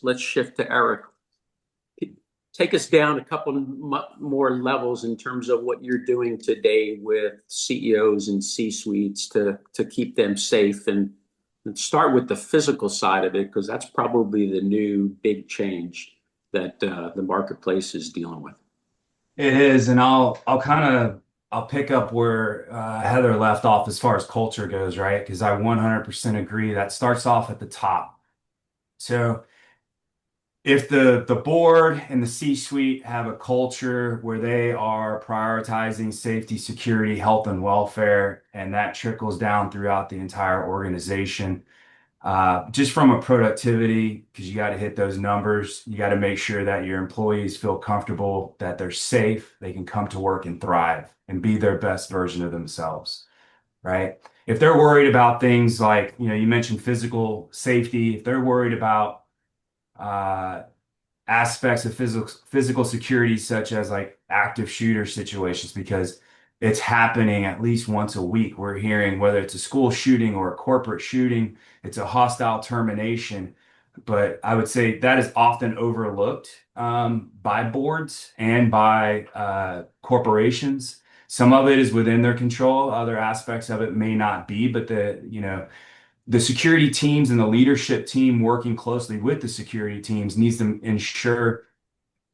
let's shift to Erick. Take us down a couple more levels in terms of what you're doing today with CEOs and C-suites to keep them safe, and start with the physical side of it, because that's probably the new big change that the marketplace is dealing with. It is, and I'll pick up where Heather left off as far as culture goes, right? Because I 100% agree that starts off at the top. So if the board and the C-suite have a culture where they are prioritizing safety, security, health, and welfare, and that trickles down throughout the entire organization, just from a productivity, because you got to hit those numbers. You got to make sure that your employees feel comfortable, that they're safe, they can come to work and thrive and be their best version of themselves, right? If they're worried about things like, you mentioned physical safety, if they're worried about uh, aspects of physical security, such as like active shooter situations, because it's happening at least once a week. We're hearing whether it's a school shooting or a corporate shooting, it's a hostile termination. But I would say that is often overlooked by boards and by corporations. Some of it is within their control. Other aspects of it may not be, but the security teams and the leadership team working closely with the security teams needs to ensure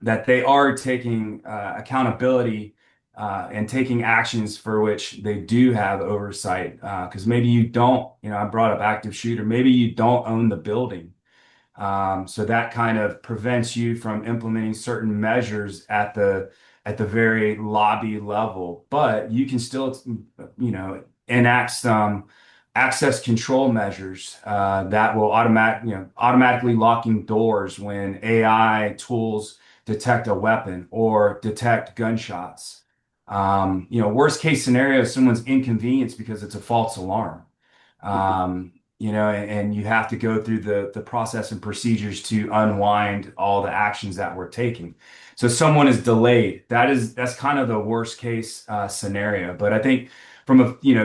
that they are taking accountability and taking actions for which they do have oversight. Because maybe you don't, I brought up active shooter, maybe you don't own the building. So that kind of prevents you from implementing certain measures at the very lobby level, but you can still, enact some access control measures that will automatically locking doors when AI tools detect a weapon or detect gunshots. Worst case scenario, someone's inconvenienced because it's a false alarm. And you have to go through the process and procedures to unwind all the actions that we're taking. So someone is delayed. That's kind of the worst case scenario. But I think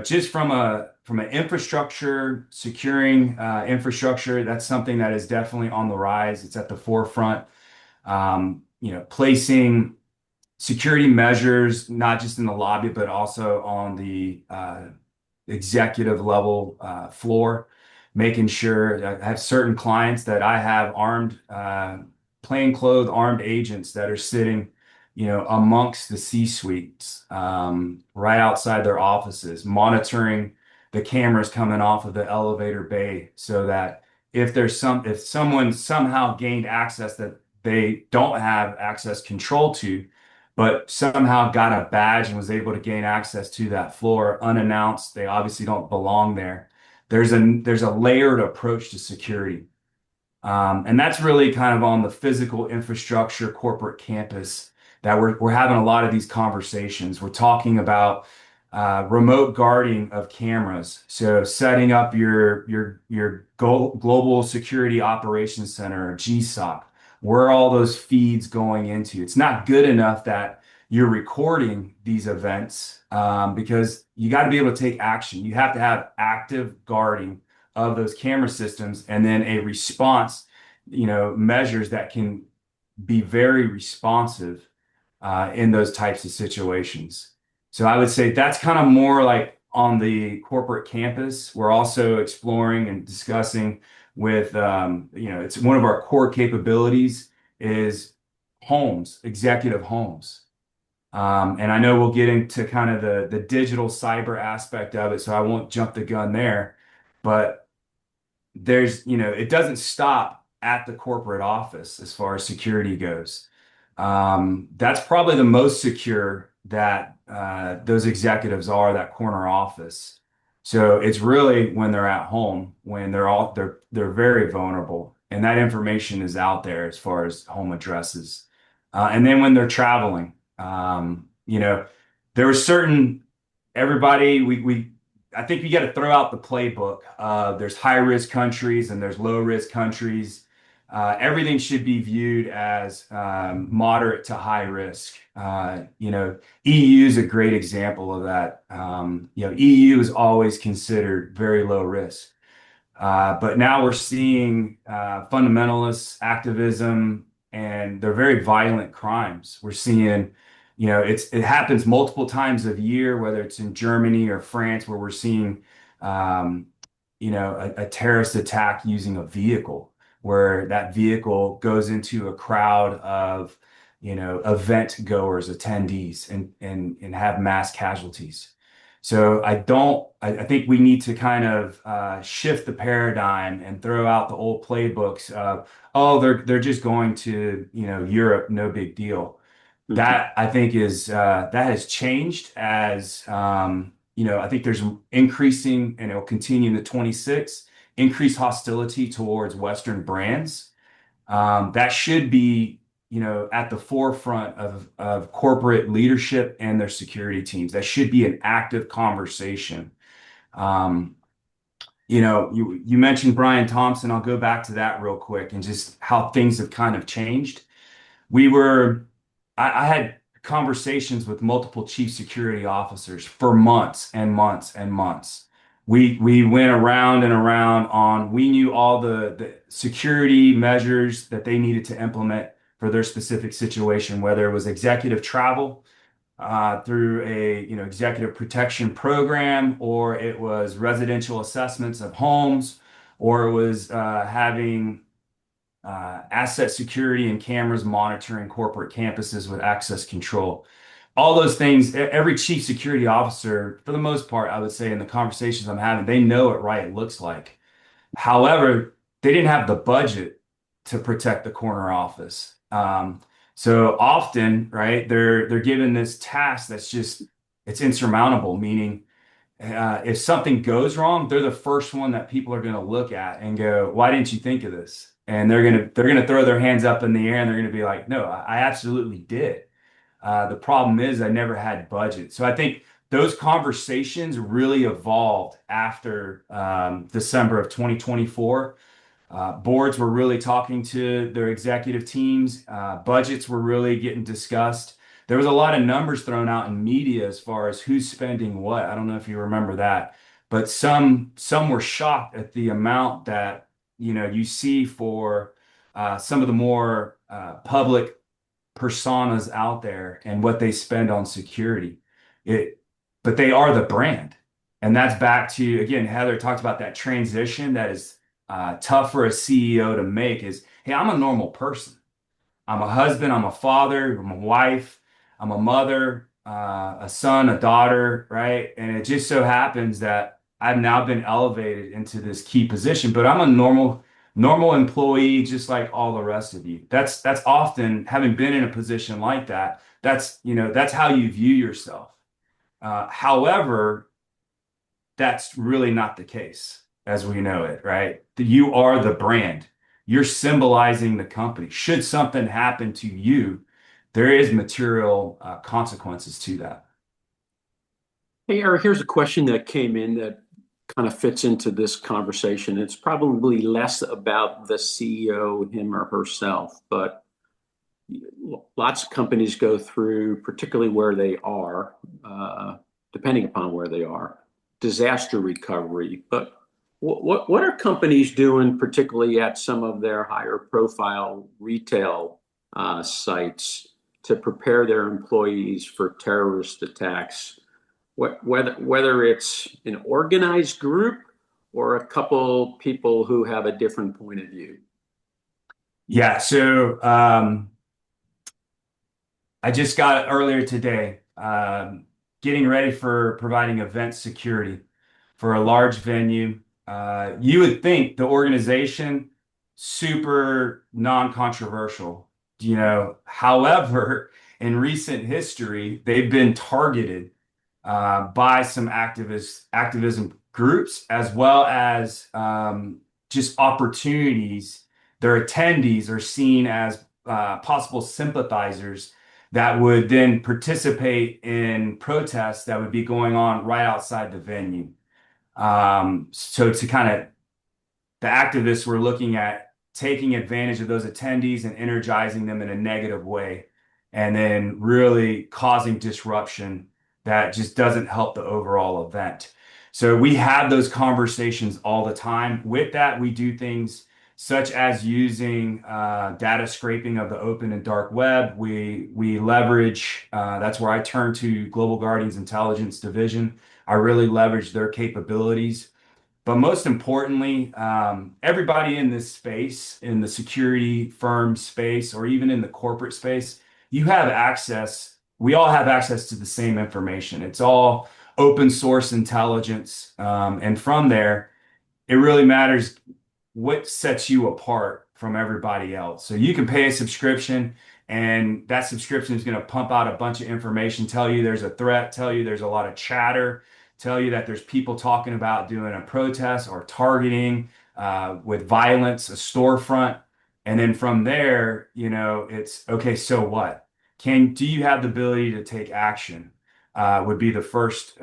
just from an infrastructure, securing infrastructure, that's something that is definitely on the rise. It's at the forefront. Placing security measures, not just in the lobby, but also on the executive level floor, making sure I have certain clients that I have armed, plainclothes armed agents that are sitting, amongst the C-suites, right outside their offices, monitoring the cameras coming off of the elevator bay, so that if someone somehow gained access that they don't have access control to, but somehow got a badge and was able to gain access to that floor unannounced, they obviously don't belong there. There's a layered approach to security. And that's really kind of on the physical infrastructure corporate campus that we're having a lot of these conversations. We're talking about remote guarding of cameras. So setting up your global security operations center, or GSOC, where are all those feeds going into? It's not good enough that you're recording these events, because you got to be able to take action. You have to have active guarding of those camera systems, and then a response, measures that can be very responsive in those types of situations. So I would say that's kind of more like on the corporate campus. We're also exploring and discussing with, it's one of our core capabilities is homes, executive homes. And I know we'll get into kind of the digital cyber aspect of it, so I won't jump the gun there. But it doesn't stop at the corporate office as far as security goes. That's probably the most secure that those executives are, that corner office. So it's really when they're at home, when they're very vulnerable, and that information is out there as far as home addresses. And then when they're traveling, there were certain everybody we I think you got to throw out the playbook. There's high risk countries and there's low risk countries. Everything should be viewed as moderate to high risk. EU is a great example of that. EU is always considered very low risk. But now we're seeing fundamentalist activism, and they're very violent crimes. We're seeing, it happens multiple times a year, whether it's in Germany or France, where we're seeing, um, a terrorist attack using a vehicle, where that vehicle goes into a crowd of, event goers, attendees, and have mass casualties. So I think we need to kind of shift the paradigm and throw out the old playbooks of, oh, they're just going to, Europe, no big deal. Mhm. That I think is that has changed as I think there's increasing, and it'll continue in the 26, increased hostility towards Western brands. That should be, at the forefront of corporate leadership and their security teams. That should be an active conversation. Um, you mentioned Brian Thompson. I'll go back to that real quick and just how things have kind of changed. We were, I had conversations with multiple chief security officers for months and months and months. We went around and around on, we knew all the security measures that they needed to implement for their specific situation, whether it was executive travel through a executive protection program, or it was residential assessments of homes, or it was having asset security and cameras monitoring corporate campuses with access control. All those things, every chief security officer, for the most part, I would say in the conversations I'm having, they know what right looks like. However, they didn't have the budget to protect the corner office. So often, right, they're given this task that's just it's insurmountable, meaning if something goes wrong, they're the first one that people are going to look at and go, "Why didn't you think of this?" And they're gonna throw their hands up in the air and they're gonna be like, "No, I absolutely did." The problem is I never had budget. So I think those conversations really evolved after December of 2024. Boards were really talking to their executive teams. Budgets were really getting discussed. There was a lot of numbers thrown out in media as far as who's spending what. I don't know if you remember that, but some were shocked at the amount that you see for some of the more public personas out there and what they spend on security. It, but they are the brand. And that's back to, again, Heather talked about that transition that is tough for a CEO to make is, hey, I'm a normal person. I'm a husband, I'm a father, I'm a wife, I'm a mother, a son, a daughter, right? And it just so happens that I've now been elevated into this key position, but I'm a normal employee just like all the rest of you. That's often having been in a position like that, that's how you view yourself. However, that's really not the case as we know it, right? You are the brand. You're symbolizing the company. Should something happen to you, there is material consequences to that. Hey, Eric, here's a question that came in that kind of fits into this conversation. It's probably less about the CEO, him or herself, but lots of companies go through, particularly where they are, depending upon where they are, disaster recovery. But what are companies doing, particularly at some of their higher profile retail sites, to prepare their employees for terrorist attacks? Whether it's an organized group or a couple people who have a different point of view. Yeah, so I just got earlier today, getting ready for providing event security for a large venue. You would think the organization super non-controversial, However, in recent history, they've been targeted by some activism groups as well as just opportunities. Their attendees are seen as possible sympathizers that would then participate in protests that would be going on right outside the venue. So to kind of the activists were looking at taking advantage of those attendees and energizing them in a negative way, and then really causing disruption that just doesn't help the overall event. So we have those conversations all the time. With that, we do things such as using data scraping of the open and dark web. We leverage, that's where I turn to Global Guardian's intelligence division. I really leverage their capabilities. But most importantly, everybody in this space, in the security firm space, or even in the corporate space, you have access. We all have access to the same information. It's all open source intelligence. And from there, it really matters what sets you apart from everybody else. So you can pay a subscription, and that subscription is going to pump out a bunch of information, tell you there's a threat, tell you there's a lot of chatter, tell you that there's people talking about doing a protest or targeting with violence, a storefront. And then from there, it's okay, so what? Do you have the ability to take action? Would be the first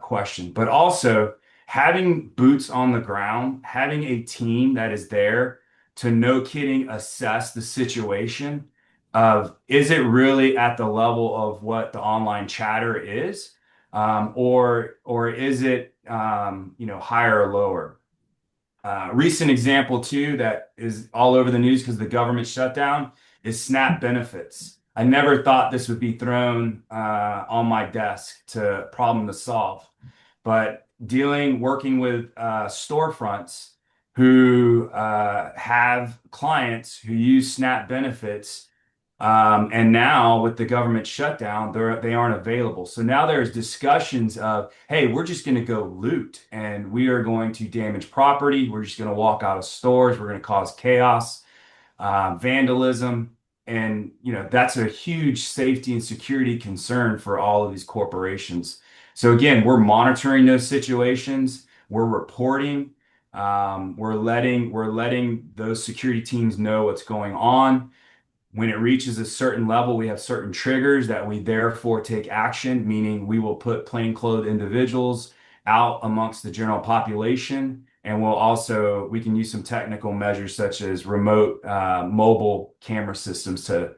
question. But also, having boots on the ground, having a team that is there to no kidding assess the situation of, is it really at the level of what the online chatter is, or is it higher or lower? Recent example too that is all over the news because the government shutdown is SNAP benefits. I never thought this would be thrown on my desk to problem to solve, but working with storefronts who have clients who use SNAP benefits, and now with the government shutdown, they aren't available. So now there's discussions of, hey, we're just going to go loot and we are going to damage property. We're just going to walk out of stores. We're going to cause chaos, vandalism. And, that's a huge safety and security concern for all of these corporations. So again, we're monitoring those situations. We're reporting. We're letting those security teams know what's going on. When it reaches a certain level, we have certain triggers that we therefore take action, meaning we will put plainclothes individuals out amongst the general population. And we can use some technical measures such as remote mobile camera systems to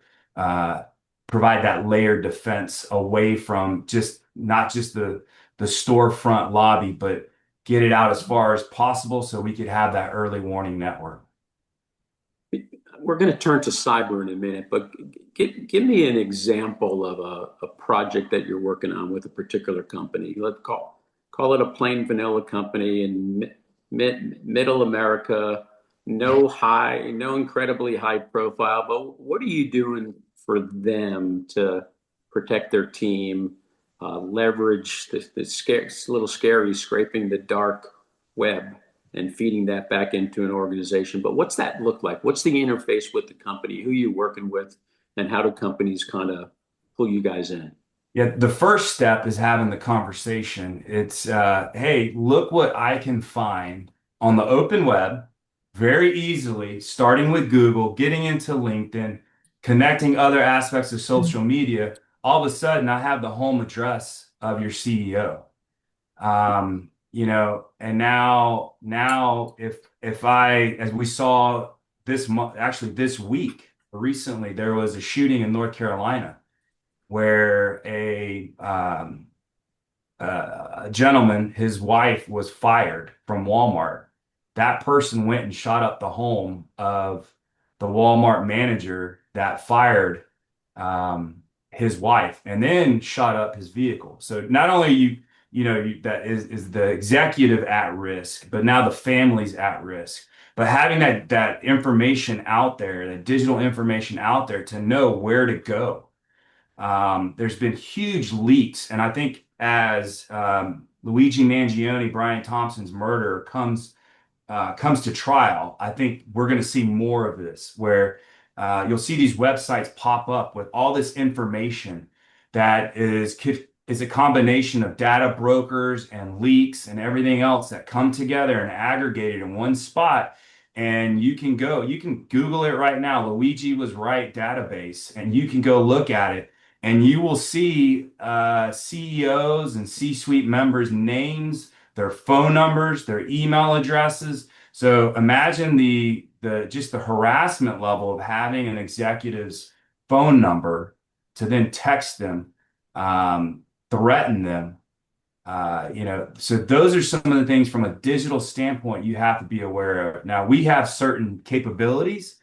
provide that layered defense away from not just the storefront lobby, but get it out as far as possible so we could have that early warning network. We're going to turn to cyber in a minute, but give me an example of a project that you're working on with a particular company. Let's call it a plain vanilla company in middle America, no incredibly high profile, but what are you doing for them to protect their team, leverage the little scary scraping the dark web and feeding that back into an organization. But what's that look like? What's the interface with the company? Who are you working with? And how do companies kind of pull you guys in? Yeah, the first step is having the conversation. It's, hey, look what I can find on the open web very easily, starting with Google, getting into LinkedIn, connecting other aspects of social media. All of a sudden, I have the home address of your CEO. And now as we saw this month, actually this week, recently, there was a shooting in North Carolina where a gentleman, his wife was fired from Walmart. That person went and shot up the home of the Walmart manager that fired his wife, and then shot up his vehicle. So not only that is the executive at risk, but now the family's at risk. But having that information out there, that digital information out there to know where to go. There's been huge leaks, and I think as Luigi Mangione, Brian Thompson's murder comes to trial, I think we're going to see more of this, where you'll see these websites pop up with all this information that is a combination of data brokers and leaks and everything else that come together and aggregated in one spot. And you can Google it right now, Luigi was right database, and you can go look at it. And you will see CEOs and C-suite members' names, their phone numbers, their email addresses. So imagine just the harassment level of having an executive's phone number to then text them, threaten them, So those are some of the things from a digital standpoint you have to be aware of. Now, we have certain capabilities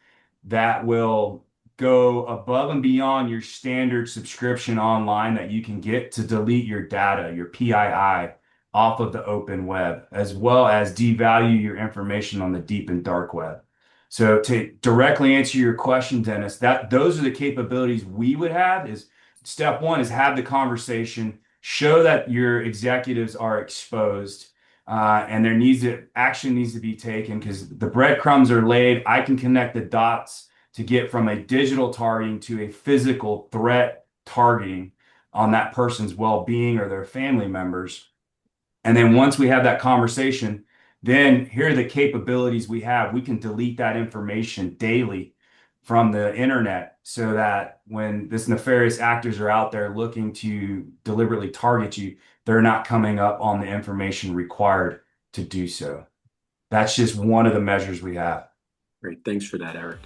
that will go above and beyond your standard subscription online that you can get to delete your data, your PII, off of the open web, as well as devalue your information on the deep and dark web. So to directly answer your question, Dennis, that those are the capabilities we would have. Is step one is have the conversation, show that your executives are exposed, and action needs to be taken because the breadcrumbs are laid. I can connect the dots to get from a digital targeting to a physical threat targeting on that person's well-being or their family members. And then once we have that conversation, then here are the capabilities we have. We can delete that information daily from the internet so that when this nefarious actors are out there looking to deliberately target you, they're not coming up on the information required to do so. That's just one of the measures we have. Great. Thanks for that, Eric.